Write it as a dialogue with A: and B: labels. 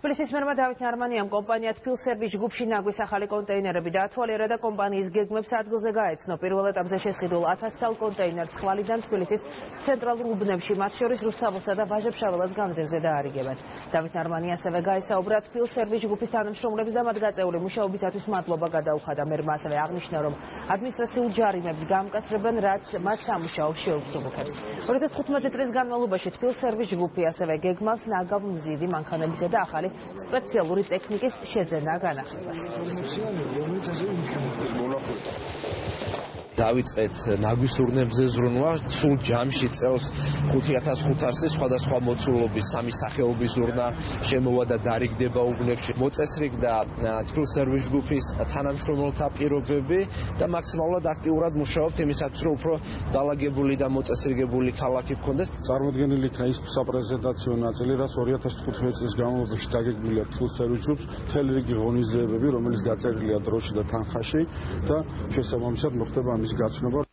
A: თბილისის მერმა დავით ნარმანიამ კომპანია თბილსერვის ჯგუფში ნაგვის ახალი კონტეინერები დაათვალიერა და კომპანიის გეგმებს ადგილზე გაეცნო. პირველ ეტაპზე შესყიდულ 1000 წალ კონტეინერს ხვალიდან თბილისის ცენტრალურ უბნებში, მათ შორის რუსთაველსა და ვაჟა-ფშაველას გამზირზე დაარიგებენ. დავით ნარმანი ასევე გაესაუბრა თბილსერვის ჯგუფის თანამშრომლებს და მათ გაწეული მუშაობისათვის მადლობა გადაუხადა. მერმა ასევე აღნიშნა, რომ ადმინისტრაციულ ჯარიმებს გამკაცრებენ, რაც მათ სამუშაოს შეუცნობებს. 2015 წლის განმავლობაში თბილსერვის ჯგუფი ასევე გეგმავს ნაგავ მზიდი მანქანებისა და ახალი სპეციალური ტექნიკის შეძენა განახლებას.
B: დავიწყეთ ნაგვის ურნებზე ზრუნვა, სულ ჯამში წელს 5500 სხვადასხვა მოცულობის სამი სახეობის ზრნა შემოვა და დარიგდება უბნებში. მოწესრიგდა თბილსერვის ჯგუფის თანამშრომელთა პირობები და მაქსიმალურად აქტიურად მუშაობთ იმისათვის, რომ უფრო დალაგებული და მოწესრიგებული ქალაქი გქონდეს.
C: წარმოდგენილი იქნა ის საპრეზენტაციო ნაწილი, რაც 2015 წლის განმავლობაში დაგეგმილია თბილსერვის ჯგუფს, მთელი რიგი ღონისძიებები, რომელიც გაწერილია დროში და თანხაში და შესაბამისად მოხდება ამის გაცნობა.